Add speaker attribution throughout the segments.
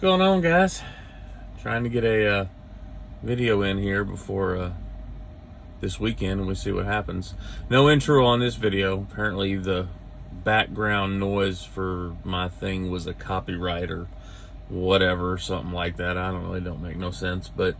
Speaker 1: Going on, guys? Trying to get a video in here before this weekend, and we see what happens. No intro on this video. Apparently the background noise for my thing was a copyright or whatever, something like that. I don't make no sense, but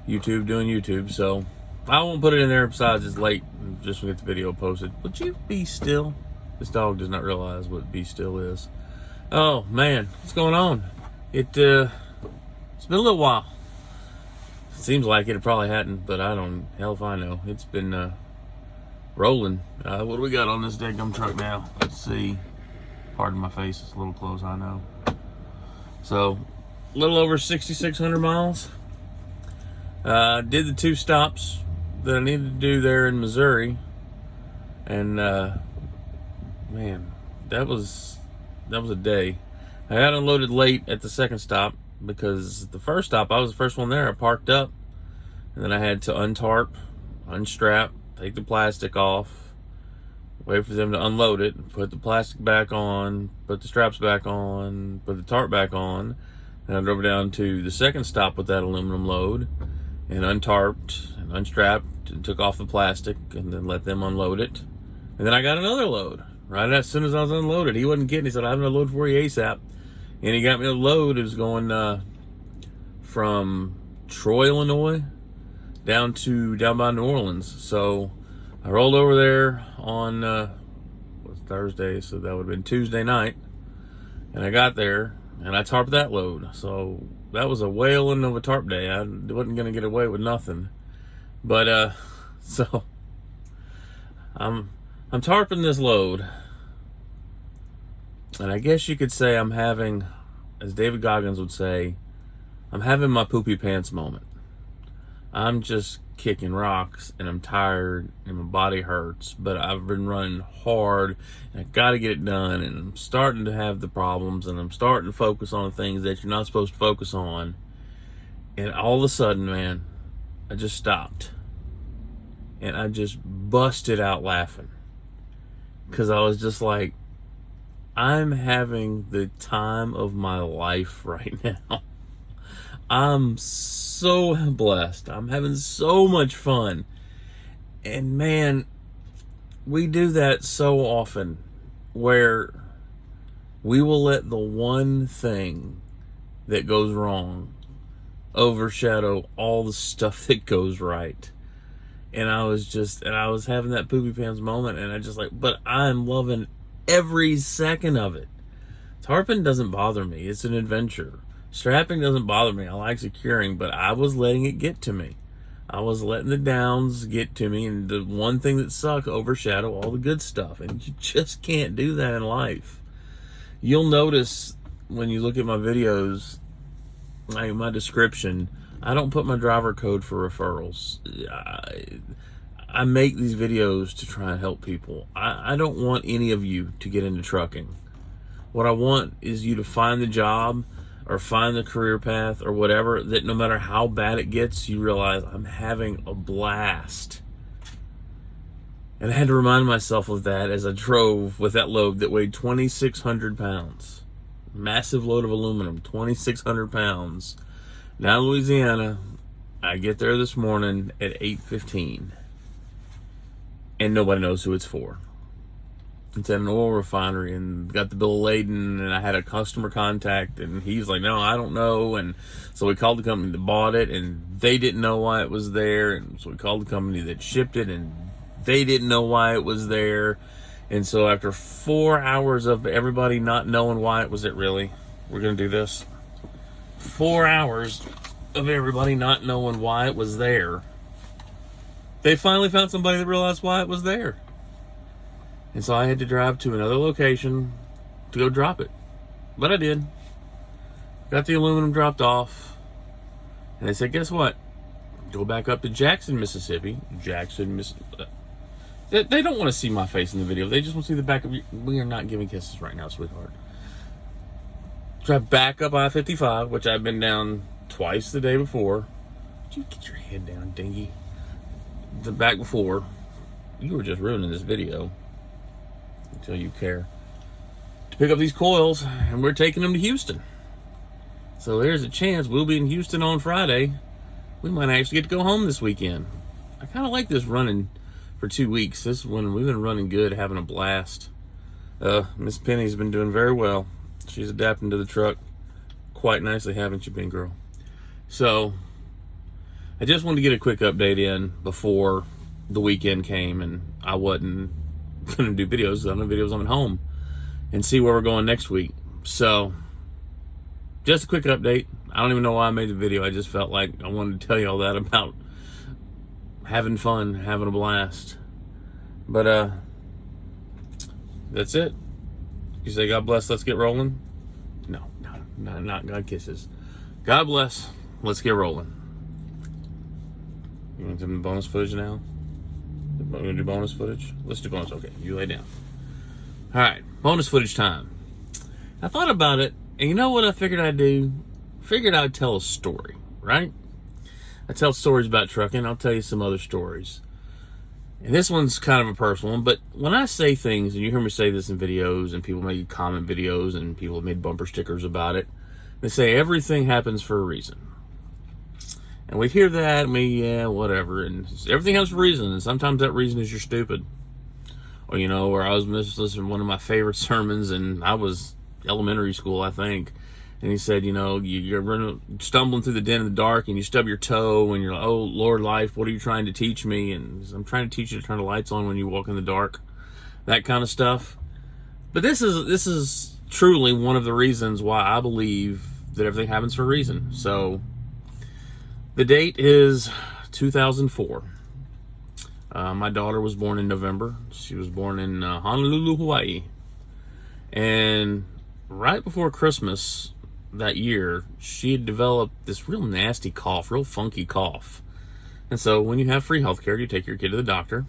Speaker 1: YouTube doing YouTube, so I won't put it in there. Besides, it's late, just to get the video posted. Would you be still? This dog does not realize what be still is. Oh man, what's going on? It's been a little while. Seems like it probably hadn't, but I don't, hell if I know. It's been rolling. What do we got on this daggum truck now? Let's see. Pardon my face, it's a little close, I know. So, a little over 6,600 miles. Did the 2 stops that I needed to do there in Missouri. And, man, that was a day. I got unloaded late at the second stop because the first stop, I was the first one there. I parked up, and then I had to untarp, unstrap, take the plastic off, wait for them to unload it, put the plastic back on, put the straps back on, put the tarp back on, and I drove down to the second stop with that aluminum load and untarped and unstrapped and took off the plastic and then let them unload it. And then I got another load. Right as soon as I was unloaded, he wasn't kidding. He said, "I have another load for you ASAP." And he got me a load. It was going from Troy, Illinois, down by New Orleans. So I rolled over there on what's Thursday, so that would have been Tuesday night. And I got there and I tarped that load. So that was a whaling of a tarp day. I wasn't gonna get away with nothing. But so I'm tarping this load. And I guess you could say I'm having, as David Goggins would say, I'm having my poopy pants moment. I'm just kicking rocks and I'm tired and my body hurts, but I've been running hard and I got to get it done, and I'm starting to have the problems and I'm starting to focus on things that you're not supposed to focus on. And all of a sudden, man, I just stopped and I just busted out laughing because I was just like, I'm having the time of my life right now. I'm so blessed. I'm having so much fun. And man, we do that so often where we will let the one thing that goes wrong overshadow all the stuff that goes right. And I was having that poopy pants moment, and I just like, but I'm loving every second of it. Tarping doesn't bother me. It's an adventure. Strapping doesn't bother me. I like securing, but I was letting it get to me. I was letting the downs get to me, and the one thing that sucks overshadow all the good stuff. And you just can't do that in life. You'll notice when you look at my videos, my description, I don't put my driver code for referrals. I make these videos to try and help people. I don't want any of you to get into trucking. What I want is you to find the job or find the career path or whatever, that no matter how bad it gets, you realize I'm having a blast. And I had to remind myself of that as I drove with that load that weighed 2,600 pounds. Massive load of aluminum, 2,600 pounds. Now in Louisiana, I get there this morning at 8:15. And nobody knows who it's for. It's at an oil refinery, and got the bill of lading, and I had a customer contact, and he's like, "No, I don't know." And so we called the company that bought it, and they didn't know why it was there. And so we called the company that shipped it, and they didn't know why it was there. And so after 4 hours of everybody not knowing why it was there, really, we're going to do this. 4 hours of everybody not knowing why it was there, they finally found somebody that realized why it was there. And so I had to drive to another location to go drop it. But I did. Got the aluminum dropped off. And they said, "Guess what? Go back up to Jackson, Mississippi." They don't want to see my face in the video. They just want to see the back of you. We are not giving kisses right now, sweetheart. Drive back up I-55, which I've been down twice the day before. Would you get your head down, dingy? The back before, you were just ruining this video until you care, to pick up these coils, and we're taking them to Houston. So there's a chance we'll be in Houston on Friday. We might actually get to go home this weekend. I kind of like this running for 2 weeks. This one, we've been running good, having a blast. Miss Penny's been doing very well. She's adapting to the truck quite nicely, haven't you, been, girl? So I just wanted to get a quick update in before the weekend came and I wasn't going to do videos. I'm doing videos on at home and see where we're going next week. So just a quick update. I don't even know why I made the video. I just felt like I wanted to tell you all that about having fun, having a blast. But that's it. You say God bless, let's get rolling? No, not God kisses. God bless, let's get rolling. You want to do bonus footage now? You want to do bonus footage? Let's do bonus. Okay, you lay down. All right, bonus footage time. I thought about it, and you know what I figured I'd do? Figured I'd tell a story, right? I tell stories about trucking. I'll tell you some other stories. And this one's kind of a personal one, but when I say things, and you hear me say this in videos, and people make comment videos, and people have made bumper stickers about it, they say everything happens for a reason. And we hear that, and yeah, whatever, and everything happens for a reason, and sometimes that reason is you're stupid. Or, you know, where I was listening to one of my favorite sermons, and I was elementary school, I think, and he said, you know, you're stumbling through the den in the dark and you stub your toe and you're like, oh, Lord life, what are you trying to teach me? And I'm trying to teach you to turn the lights on when you walk in the dark, that kind of stuff. But this is truly one of the reasons why I believe that everything happens for a reason. So the date is 2004. My daughter was born in November. She was born in Honolulu, Hawaii. And right before Christmas that year, she had developed this real nasty cough, real funky cough. And so when you have free healthcare, you take your kid to the doctor.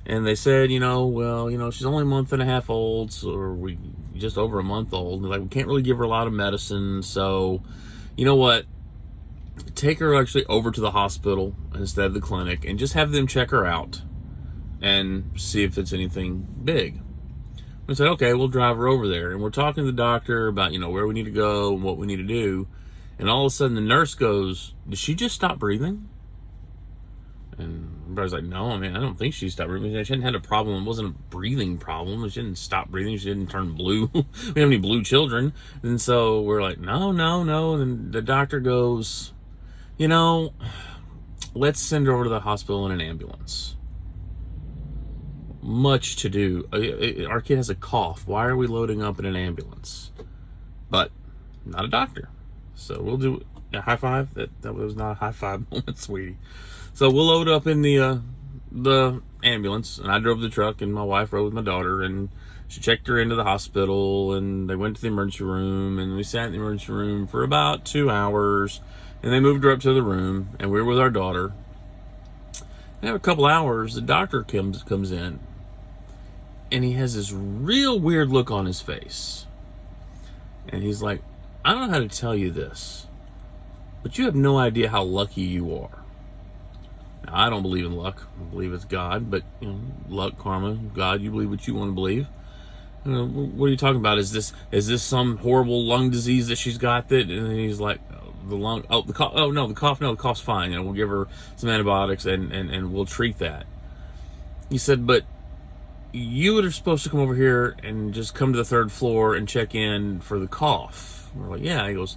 Speaker 1: And they said, you know, well, you know, she's only a month and a half old, or we just over a month old. Like, we can't really give her a lot of medicine. So, you know what? Take her actually over to the hospital instead of the clinic and just have them check her out and see if it's anything big. We said, okay, we'll drive her over there. And we're talking to the doctor about, you know, where we need to go and what we need to do. And all of a sudden the nurse goes, did she just stop breathing? And everybody's like, no, I mean, I don't think she stopped breathing. She hadn't had a problem. It wasn't a breathing problem. She didn't stop breathing. She didn't turn blue. We don't have any blue children. And so we're like, no. And then the doctor goes, you know, let's send her over to the hospital in an ambulance. Much to do. Our kid has a cough. Why are we loading up in an ambulance? But not a doctor. So we'll do a high five. That was not a high five moment, sweetie. So we'll load up in the ambulance, and I drove the truck, and my wife rode with my daughter, and she checked her into the hospital, and they went to the emergency room, and we sat in the emergency room for about 2 hours, and they moved her up to the room, and we were with our daughter. And after a couple hours, the doctor comes in, and he has this real weird look on his face. And he's like, I don't know how to tell you this, but you have no idea how lucky you are. Now, I don't believe in luck. I believe it's God, but, you know, luck, karma, God, you believe what you want to believe. You know, what are you talking about? Is this some horrible lung disease that she's got that? And he's like, the cough's fine. You know, we'll give her some antibiotics and we'll treat that. He said, but you were supposed to come over here and just come to the 3rd floor and check in for the cough. We're like, yeah. He goes,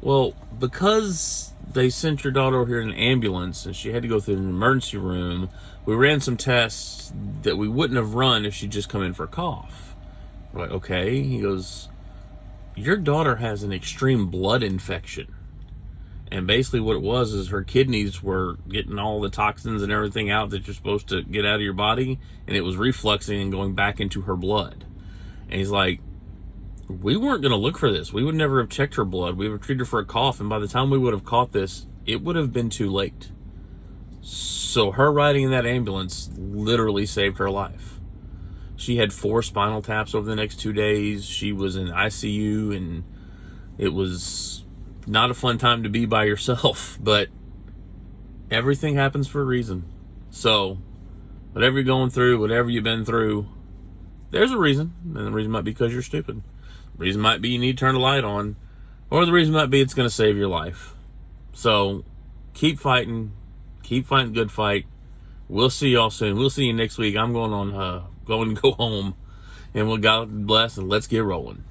Speaker 1: well, because they sent your daughter over here in an ambulance and she had to go through an emergency room, we ran some tests that we wouldn't have run if she'd just come in for a cough. We're like, okay. He goes, your daughter has an extreme blood infection. And basically what it was is her kidneys were getting all the toxins and everything out that you're supposed to get out of your body, and it was refluxing and going back into her blood. And he's like, we weren't going to look for this. We would never have checked her blood. We would have treated her for a cough, and by the time we would have caught this, it would have been too late. So her riding in that ambulance literally saved her life. She had 4 spinal taps over the next 2 days. She was in ICU, and it was not a fun time to be by yourself, but everything happens for a reason. So whatever you're going through, whatever you've been through, there's a reason. And the reason might be because you're stupid. The reason might be you need to turn the light on. Or the reason might be it's going to save your life. So keep fighting. Keep fighting good fight. We'll see y'all soon. We'll see you next week. I'm going to go home. And we'll God bless and let's get rolling.